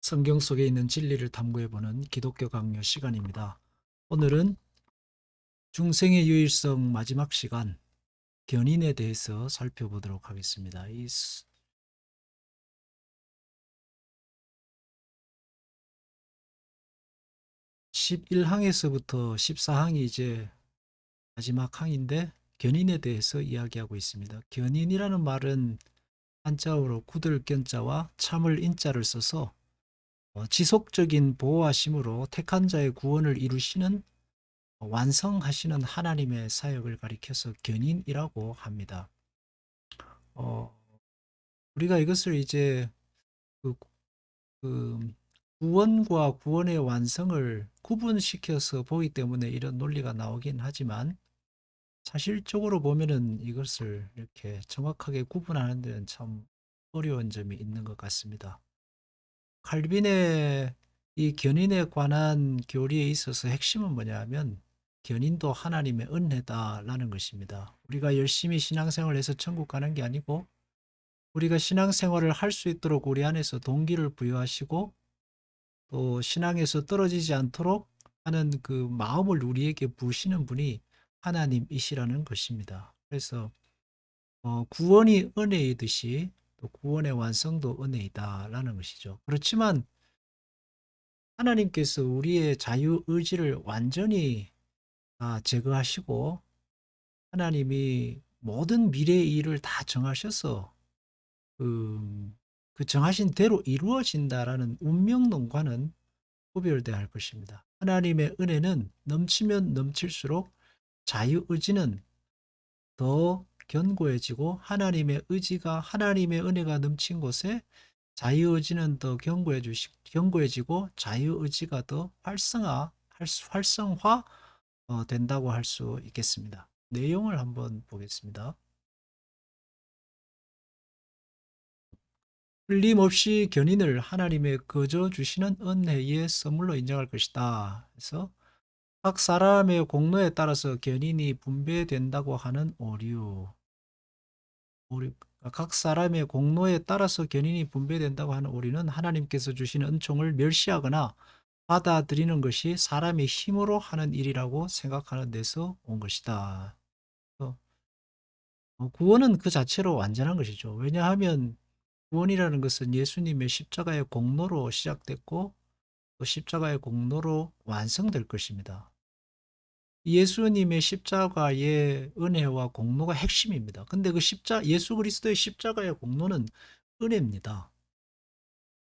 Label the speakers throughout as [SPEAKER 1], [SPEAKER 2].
[SPEAKER 1] 성경 속에 있는 진리를 탐구해보는 기독교 강요 시간입니다. 오늘은 중생의 유일성 마지막 시간, 견인에 대해서 살펴보도록 하겠습니다. 이 11항에서부터 14항이 이제 마지막 항인데 견인에 대해서 이야기하고 있습니다. 견인이라는 말은 한자어로 굳을 견자와 참을 인자를 써서 지속적인 보호하심으로 택한 자의 구원을 이루시는 완성하시는 하나님의 사역을 가리켜서 견인이라고 합니다. 어, 우리가 이것을 이제 그, 그 구원과 구원의 완성을 구분시켜서 보기 때문에 이런 논리가 나오긴 하지만 사실적으로 보면은 이것을 이렇게 정확하게 구분하는 데는 참 어려운 점이 있는 것 같습니다. 칼빈의 이 견인에 관한 교리에 있어서 핵심은 뭐냐면 견인도 하나님의 은혜다라는 것입니다. 우리가 열심히 신앙생활을 해서 천국 가는 게 아니고 우리가 신앙생활을 할 수 있도록 우리 안에서 동기를 부여하시고 또 신앙에서 떨어지지 않도록 하는 그 마음을 우리에게 부으시는 분이 하나님이시라는 것입니다. 그래서 구원이 은혜이듯이 또 구원의 완성도 은혜이다라는 것이죠. 그렇지만 하나님께서 우리의 자유의지를 완전히 제거하시고 하나님이 모든 미래의 일을 다 정하셔서 그, 그 정하신 대로 이루어진다라는 운명론과는 구별돼야 할 것입니다. 하나님의 은혜는 넘치면 넘칠수록 자유의지는 더 견고해지고 하나님의 은혜가 넘친 곳에 자유의지는 더 견고해지고 자유의지가 더 활성화 된다고 할 수 있겠습니다. 내용을 한번 보겠습니다. 틀림없이 견인을 하나님의 거저 주시는 은혜의 선물로 인정할 것이다. 그래서 각 사람의 공로에 따라서 견인이 분배된다고 하는 오류, 각 사람의 공로에 따라서 견인이 분배된다고 하는 오류는 하나님께서 주시는 은총을 멸시하거나 받아들이는 것이 사람의 힘으로 하는 일이라고 생각하는 데서 온 것이다. 구원은 그 자체로 완전한 것이죠. 왜냐하면 구원이라는 것은 예수님의 십자가의 공로로 시작됐고 또 십자가의 공로로 완성될 것입니다. 예수님의 십자가의 은혜와 공로가 핵심입니다. 근데 예수 그리스도의 십자가의 공로는 은혜입니다.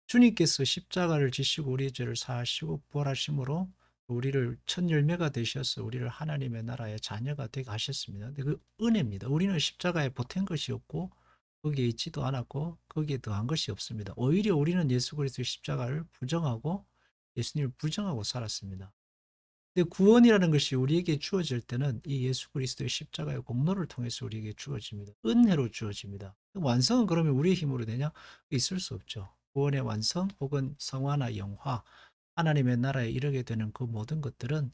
[SPEAKER 1] 주님께서 십자가를 지시고 우리의 죄를 사하시고 부활하심으로 우리를 첫 열매가 되셔서 우리를 하나님의 나라의 자녀가 되게 하셨습니다. 근데 그 은혜입니다. 우리는 십자가에 보탠 것이 없고 거기에 있지도 않았고 거기에 더한 것이 없습니다. 오히려 우리는 예수 그리스도의 십자가를 부정하고 예수님을 부정하고 살았습니다. 근데 구원이라는 것이 우리에게 주어질 때는 이 예수 그리스도의 십자가의 공로를 통해서 우리에게 주어집니다. 은혜로 주어집니다. 완성은 그러면 우리의 힘으로 되냐? 있을 수 없죠. 구원의 완성 혹은 성화나 영화, 하나님의 나라에 이르게 되는 그 모든 것들은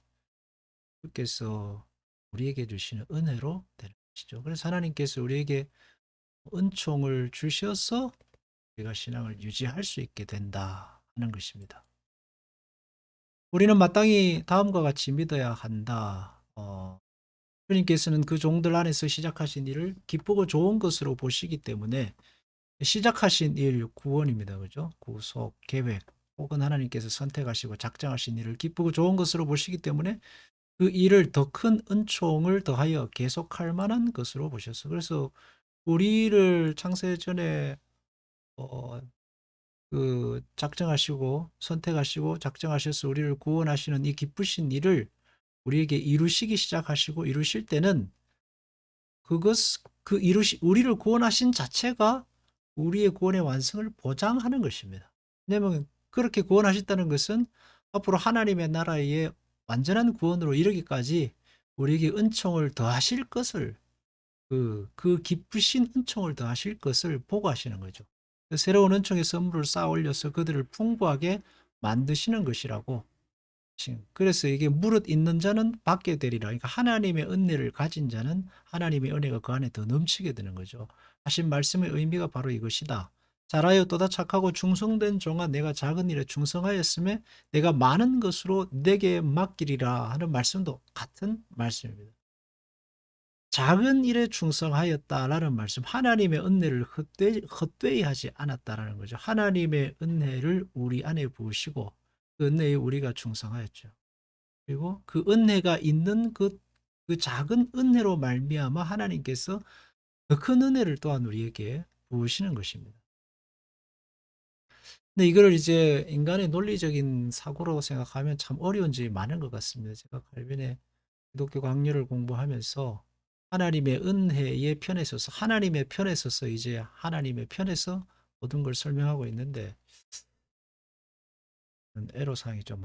[SPEAKER 1] 주께서 우리에게 주시는 은혜로 되는 것이죠. 그래서 하나님께서 우리에게 은총을 주셔서 우리가 신앙을 유지할 수 있게 된다 하는 것입니다. 우리는 마땅히 다음과 같이 믿어야 한다. 주님께서는 그 종들 안에서 시작하신 일을 기쁘고 좋은 것으로 보시기 때문에 시작하신 일, 구원입니다. 그죠? 구속, 계획, 혹은 하나님께서 선택하시고 작정하신 일을 기쁘고 좋은 것으로 보시기 때문에 그 일을 더 큰 은총을 더하여 계속할 만한 것으로 보셨어. 그래서 우리를 창세 전에 어, 작정하시고 선택하시고 작정하셔서 우리를 구원하시는 이 기쁘신 일을 우리에게 이루시기 시작하시고 이루실 때는 그것 우리를 구원하신 자체가 우리의 구원의 완성을 보장하는 것입니다. 왜냐하면 그렇게 구원하셨다는 것은 앞으로 하나님의 나라의 완전한 구원으로 이르기까지 우리에게 은총을 더하실 것을 그 기쁘신 은총을 더하실 것을 보고하시는 거죠. 새로운 은총의 선물을 쌓아 올려서 그들을 풍부하게 만드시는 것이라고. 그래서 이게 무릇 있는 자는 받게 되리라. 그러니까 하나님의 은혜를 가진 자는 하나님의 은혜가 그 안에 더 넘치게 되는 거죠. 하신 말씀의 의미가 바로 이것이다. 잘하여 또다 착하고 충성된 종아 내가 작은 일에 충성하였음에 내가 많은 것으로 내게 맡기리라 하는 말씀도 같은 말씀입니다. 작은 일에 충성하였다라는 말씀, 하나님의 은혜를 헛되이 하지 않았다라는 거죠. 하나님의 은혜를 우리 안에 부으시고 그 은혜에 우리가 충성하였죠. 그리고 그 은혜가 있는 그 작은 은혜로 말미암아 하나님께서 더 큰 은혜를 또한 우리에게 부으시는 것입니다. 근데 이거를 이제 인간의 논리적인 사고로 생각하면 참 어려운 점이 많은 것 같습니다. 제가 칼빈의 기독교 강요를 공부하면서 하나님의 은혜의 편에 서서 하나님의 편에 서서 이제 하나님의 편에서 모든 걸 설명하고 있는데 애로사항이 좀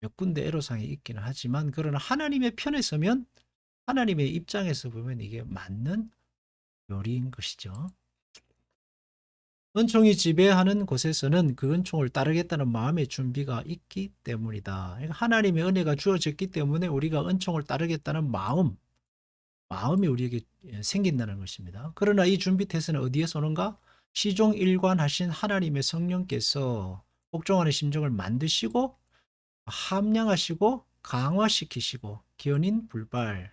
[SPEAKER 1] 몇 군데 애로사항이 있기는 하지만 그러나 하나님의 편에 서면 하나님의 입장에서 보면 이게 맞는 요리인 것이죠. 은총이 지배하는 곳에서는 그 은총을 따르겠다는 마음의 준비가 있기 때문이다. 그러니까 하나님의 은혜가 주어졌기 때문에 우리가 은총을 따르겠다는 마음이 우리에게 생긴다는 것입니다. 그러나 이 준비 태세는 어디에서 오는가? 시종일관하신 하나님의 성령께서 복종하는 심정을 만드시고 함량하시고 강화시키시고 견인 불발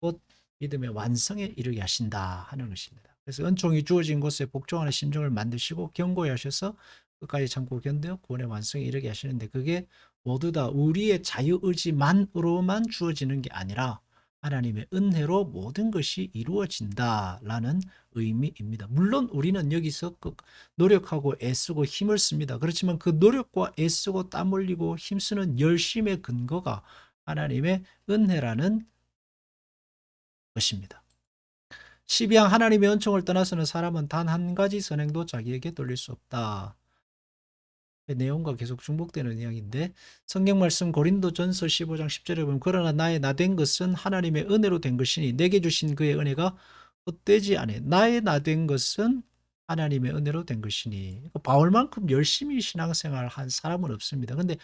[SPEAKER 1] 곧 믿음의 완성에 이르게 하신다 하는 것입니다. 그래서 은총이 주어진 곳에 복종하는 심정을 만드시고 견고히 하셔서 끝까지 참고 견뎌 구원의 완성에 이르게 하시는데 그게 모두 다 우리의 자유의지만으로만 주어지는 게 아니라 하나님의 은혜로 모든 것이 이루어진다라는 의미입니다. 물론 우리는 여기서 노력하고 애쓰고 힘을 씁니다. 그렇지만 그 노력과 애쓰고 땀 흘리고 힘쓰는 열심의 근거가 하나님의 은혜라는 것입니다. 12항 하나님의 은총을 떠나서는 사람은 단 한 가지 선행도 자기에게 돌릴 수 없다. 내용과 계속 중복되는 이야기인데 성경 말씀 고린도전서 15장 10절에 보면 그러나 나의 나 된 것은 하나님의 은혜로 된 것이니 내게 주신 그의 은혜가 헛되지 않아. 나의 나 된 것은 하나님의 은혜로 된 것이니 바울만큼 열심히 신앙생활 한 사람은 없습니다. 근데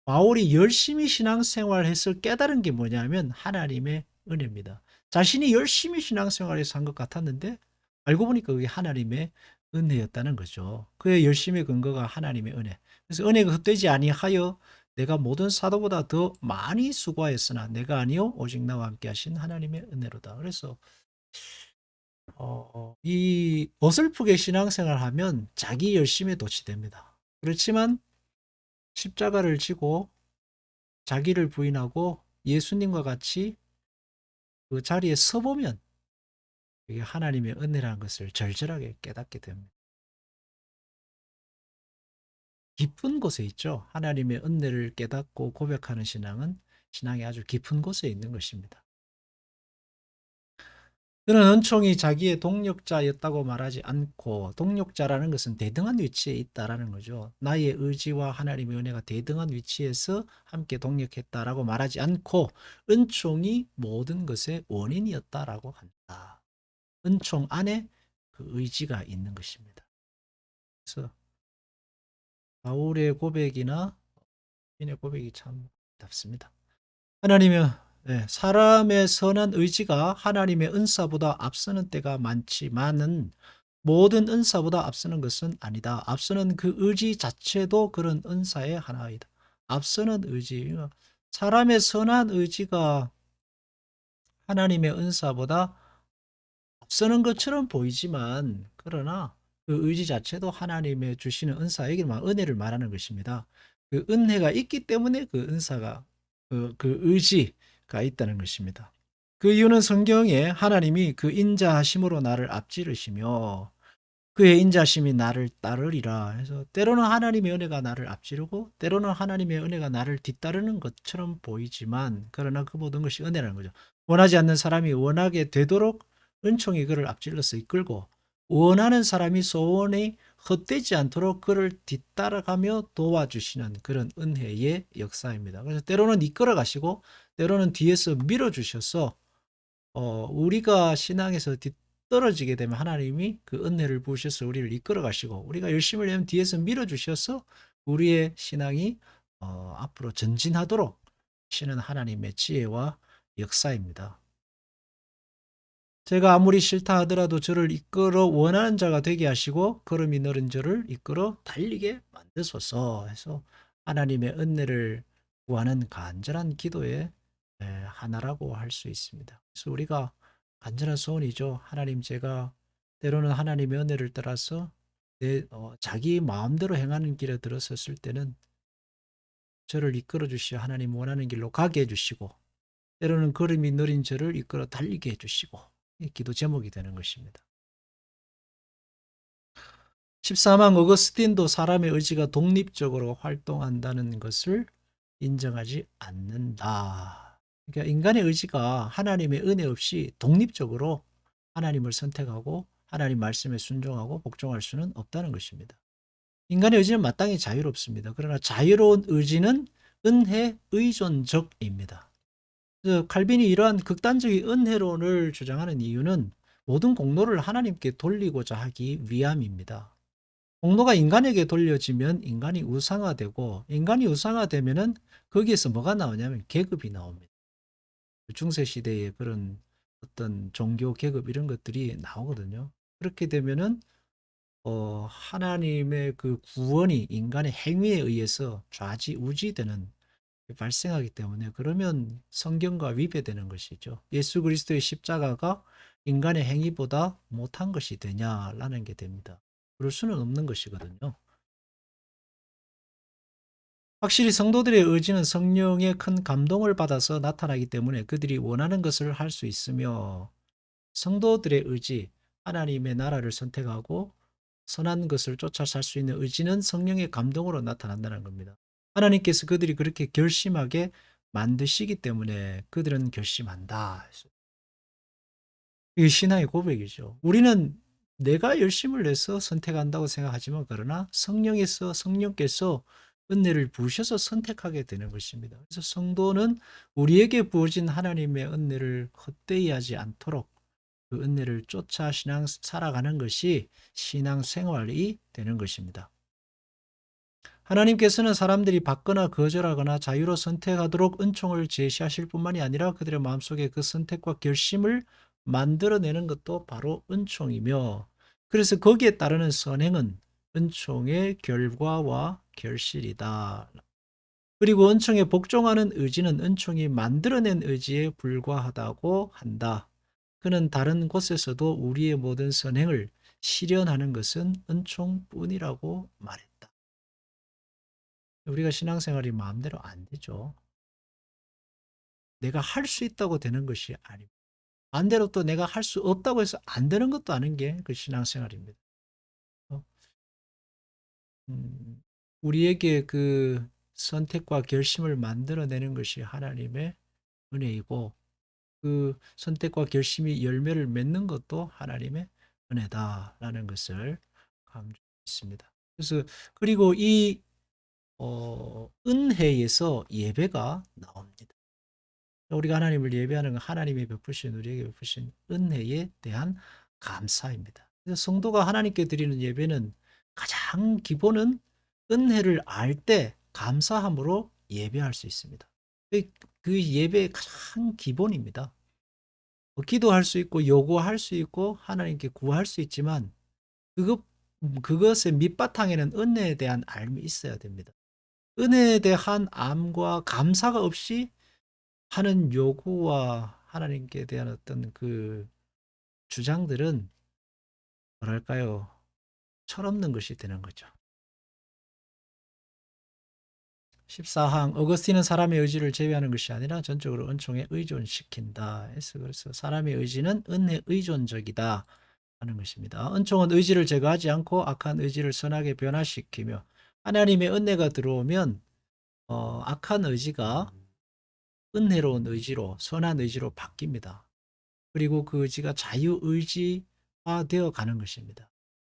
[SPEAKER 1] 바울이 열심히 신앙생활해서 깨달은 게 뭐냐면 하나님의 은혜입니다. 자신이 열심히 신앙생활해서 한 것 같았는데 알고 보니까 그게 하나님의 은혜였다는 거죠. 그의 열심의 근거가 하나님의 은혜. 그래서 은혜가 헛되지 아니하여 내가 모든 사도보다 더 많이 수고하였으나 내가 아니요 오직 나와 함께 하신 하나님의 은혜로다. 그래서 이 어설프게 신앙생활하면 자기 열심에 도취됩니다. 그렇지만 십자가를 지고 자기를 부인하고 예수님과 같이 그 자리에 서보면 이게 하나님의 은혜라는 것을 절절하게 깨닫게 됩니다. 깊은 곳에 있죠. 하나님의 은혜를 깨닫고 고백하는 신앙은 신앙이 아주 깊은 곳에 있는 것입니다. 그는 은총이 자기의 동력자였다고 말하지 않고 동력자라는 것은 대등한 위치에 있다라는 거죠. 나의 의지와 하나님의 은혜가 대등한 위치에서 함께 동력했다라고 말하지 않고 은총이 모든 것의 원인이었다라고 한다. 은총 안에 그 의지가 있는 것입니다. 그래서 바울의 고백이나 인의 고백이 참 답습니다. 하나님의 사람의 선한 의지가 하나님의 은사보다 앞서는 때가 많지만은 모든 은사보다 앞서는 것은 아니다. 앞서는 그 의지 자체도 그런 은사의 하나이다. 앞서는 의지, 사람의 선한 의지가 하나님의 은사보다 앞서는 것처럼 보이지만 그러나 그 의지 자체도 하나님의 주시는 은사에게만 은혜를 말하는 것입니다. 그 은혜가 있기 때문에 그 은사가 그 의지가 있다는 것입니다. 그 이유는 성경에 하나님이 그 인자하심으로 나를 앞지르시며 그의 인자심이 나를 따르리라 해서 때로는 하나님의 은혜가 나를 앞지르고 때로는 하나님의 은혜가 나를 뒤따르는 것처럼 보이지만 그러나 그 모든 것이 은혜라는 거죠. 원하지 않는 사람이 원하게 되도록 은총이 그를 앞질러서 이끌고 원하는 사람이 소원이 헛되지 않도록 그를 뒤따라가며 도와주시는 그런 은혜의 역사입니다. 그래서 때로는 이끌어 가시고 때로는 뒤에서 밀어주셔서 우리가 신앙에서 뒤떨어지게 되면 하나님이 그 은혜를 부으셔서 우리를 이끌어 가시고 우리가 열심을 내면 뒤에서 밀어주셔서 우리의 신앙이 앞으로 전진하도록 하시는 하나님의 지혜와 역사입니다. 제가 아무리 싫다 하더라도 저를 이끌어 원하는 자가 되게 하시고 걸음이 느린 저를 이끌어 달리게 만드소서 해서 하나님의 은혜를 구하는 간절한 기도의 하나라고 할 수 있습니다. 그래서 우리가 간절한 소원이죠. 하나님, 제가 때로는 하나님의 은혜를 따라서 자기 마음대로 행하는 길에 들어섰을 때는 저를 이끌어 주시어 하나님 원하는 길로 가게 해주시고, 때로는 걸음이 느린 저를 이끌어 달리게 해주시고, 이 기도 제목이 되는 것입니다. 14만 어거스틴도 사람의 의지가 독립적으로 활동한다는 것을 인정하지 않는다. 그러니까 인간의 의지가 하나님의 은혜 없이 독립적으로 하나님을 선택하고 하나님 말씀에 순종하고 복종할 수는 없다는 것입니다. 인간의 의지는 마땅히 자유롭습니다. 그러나 자유로운 의지는 은혜 의존적입니다. 그래서 칼빈이 이러한 극단적인 은혜론을 주장하는 이유는 모든 공로를 하나님께 돌리고자 하기 위함입니다. 공로가 인간에게 돌려지면 인간이 우상화되고, 인간이 우상화되면은 거기에서 뭐가 나오냐면 계급이 나옵니다. 중세 시대에 그런 어떤 종교 계급 이런 것들이 나오거든요. 그렇게 되면은 하나님의 그 구원이 인간의 행위에 의해서 좌지우지되는 발생하기 때문에, 그러면 성경과 위배되는 것이죠. 예수 그리스도의 십자가가 인간의 행위보다 못한 것이 되냐라는 게 됩니다. 그럴 수는 없는 것이거든요. 확실히 성도들의 의지는 성령의 큰 감동을 받아서 나타나기 때문에 그들이 원하는 것을 할 수 있으며, 성도들의 의지, 하나님의 나라를 선택하고 선한 것을 쫓아 살 수 있는 의지는 성령의 감동으로 나타난다는 겁니다. 하나님께서 그들이 그렇게 결심하게 만드시기 때문에 그들은 결심한다. 이게 신앙의 고백이죠. 우리는 내가 열심을 내서 선택한다고 생각하지만, 그러나 성령께서 은혜를 부으셔서 선택하게 되는 것입니다. 그래서 성도는 우리에게 부어진 하나님의 은혜를 헛되이 하지 않도록 그 은혜를 쫓아 살아가는 것이 신앙 생활이 되는 것입니다. 하나님께서는 사람들이 받거나 거절하거나 자유로 선택하도록 은총을 제시하실 뿐만이 아니라 그들의 마음속에 그 선택과 결심을 만들어내는 것도 바로 은총이며, 그래서 거기에 따르는 선행은 은총의 결과와 결실이다. 그리고 은총에 복종하는 의지는 은총이 만들어낸 의지에 불과하다고 한다. 그는 다른 곳에서도 우리의 모든 선행을 실현하는 것은 은총뿐이라고 말했다. 우리가 신앙생활이 마음대로 안 되죠. 내가 할 수 있다고 되는 것이 아닙니다. 반대로 또 내가 할 수 없다고 해서 안 되는 것도 아닌 게 그 신앙생활입니다. 어, 우리에게 그 선택과 결심을 만들어내는 것이 하나님의 은혜이고, 그 선택과 결심이 열매를 맺는 것도 하나님의 은혜다라는 것을 강조했습니다. 그래서 그리고 이 은혜에서 예배가 나옵니다. 우리가 하나님을 예배하는 건 하나님이 베푸신, 우리에게 베푸신 은혜에 대한 감사입니다. 그래서 성도가 하나님께 드리는 예배는 가장 기본은 은혜를 알 때 감사함으로 예배할 수 있습니다. 그 예배의 가장 기본입니다. 기도할 수 있고 요구할 수 있고 하나님께 구할 수 있지만, 그것의 밑바탕에는 은혜에 대한 알미 있어야 됩니다. 은혜에 대한 암과 감사가 없이 하는 요구와 하나님께 대한 어떤 그 주장들은 뭐랄까요? 철없는 것이 되는 거죠. 14항 어거스틴은 사람의 의지를 제외하는 것이 아니라 전적으로 은총에 의존시킨다. 그래서 사람의 의지는 은혜 의존적이다 하는 것입니다. 은총은 의지를 제거하지 않고 악한 의지를 선하게 변화시키며, 하나님의 은혜가 들어오면 악한 의지가 은혜로운 의지로, 선한 의지로 바뀝니다. 그리고 그 의지가 자유의지화 되어 가는 것입니다.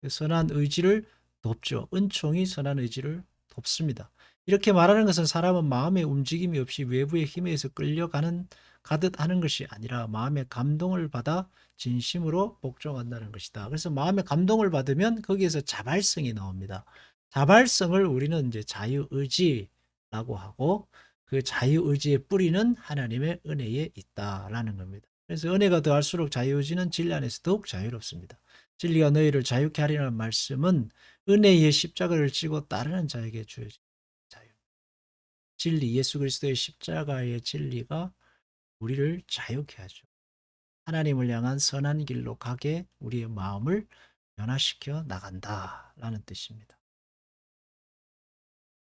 [SPEAKER 1] 선한 의지를 돕죠. 은총이 선한 의지를 돕습니다. 이렇게 말하는 것은 사람은 마음의 움직임이 없이 외부의 힘에 의해서 끌려가는 가듯 하는 것이 아니라 마음의 감동을 받아 진심으로 복종한다는 것이다. 그래서 마음의 감동을 받으면 거기에서 자발성이 나옵니다. 자발성을 우리는 이제 자유의지라고 하고, 그 자유의지의 뿌리는 하나님의 은혜에 있다라는 겁니다. 그래서 은혜가 더할수록 자유의지는 진리 안에서 더욱 자유롭습니다. 진리가 너희를 자유케 하리라는 말씀은 은혜의 십자가를 지고 따르는 자에게 주어진 자유. 진리, 예수 그리스도의 십자가의 진리가 우리를 자유케 하죠. 하나님을 향한 선한 길로 가게 우리의 마음을 변화시켜 나간다라는 뜻입니다.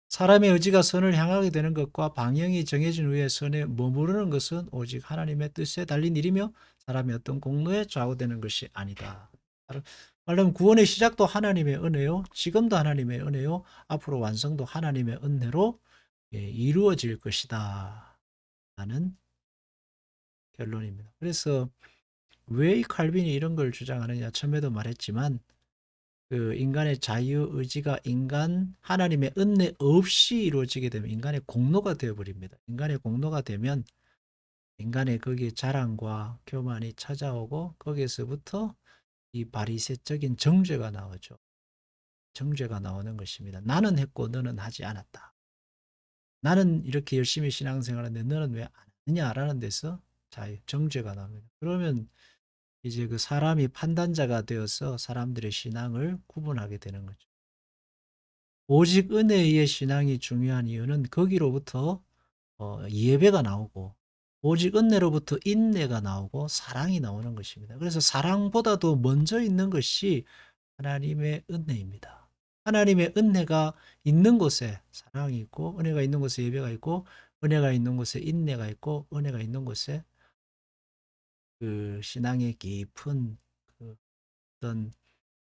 [SPEAKER 1] 사람의 의지가 선을 향하게 되는 것과 방향이 정해진 후에 선에 머무르는 것은 오직 하나님의 뜻에 달린 일이며 사람의 어떤 공로에 좌우되는 것이 아니다. 말하면 구원의 시작도 하나님의 은혜요, 지금도 하나님의 은혜요, 앞으로 완성도 하나님의 은혜로 이루어질 것이다 라는 결론입니다. 그래서 왜 이 칼빈이 이런 걸 주장하느냐, 처음에도 말했지만 그 인간의 자유 의지가 하나님의 은혜 없이 이루어지게 되면 인간의 공로가 되어 버립니다. 인간의 공로가 되면 인간의 거기에 자랑과 교만이 찾아오고 거기에서부터 이 바리새적인 정죄가 나오죠. 정죄가 나오는 것입니다. 나는 했고 너는 하지 않았다. 나는 이렇게 열심히 신앙생활하는데 너는 왜 안 하느냐라는 데서 정죄가 나옵니다. 그러면 이제 그 사람이 판단자가 되어서 사람들의 신앙을 구분하게 되는 거죠. 오직 은혜의 신앙이 중요한 이유는 거기로부터 예배가 나오고 오직 은혜로부터 인내가 나오고 사랑이 나오는 것입니다. 그래서 사랑보다도 먼저 있는 것이 하나님의 은혜입니다. 하나님의 은혜가 있는 곳에 사랑이 있고 은혜가 있는 곳에 예배가 있고 은혜가 있는 곳에 인내가 있고 은혜가 있는 곳에 그 신앙의 깊은 그 어떤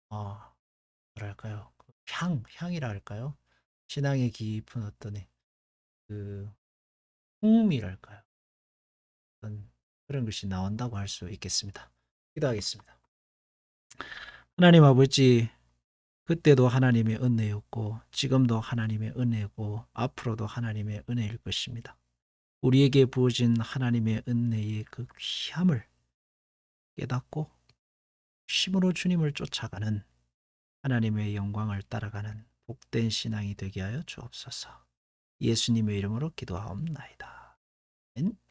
[SPEAKER 1] 어 뭐랄까요? 그 향이라 할까요? 신앙의 깊은 어떤 그 풍미랄까요? 그런 것이 나온다고 할 수 있겠습니다. 기도하겠습니다. 하나님 아버지, 그때도 하나님의 은혜였고 지금도 하나님의 은혜고 앞으로도 하나님의 은혜일 것입니다. 우리에게 부어진 하나님의 은혜의 그 귀함을 깨닫고 힘으로 주님을 쫓아가는 하나님의 영광을 따라가는 복된 신앙이 되게 하여 주옵소서. 예수님의 이름으로 기도하옵나이다. 아멘.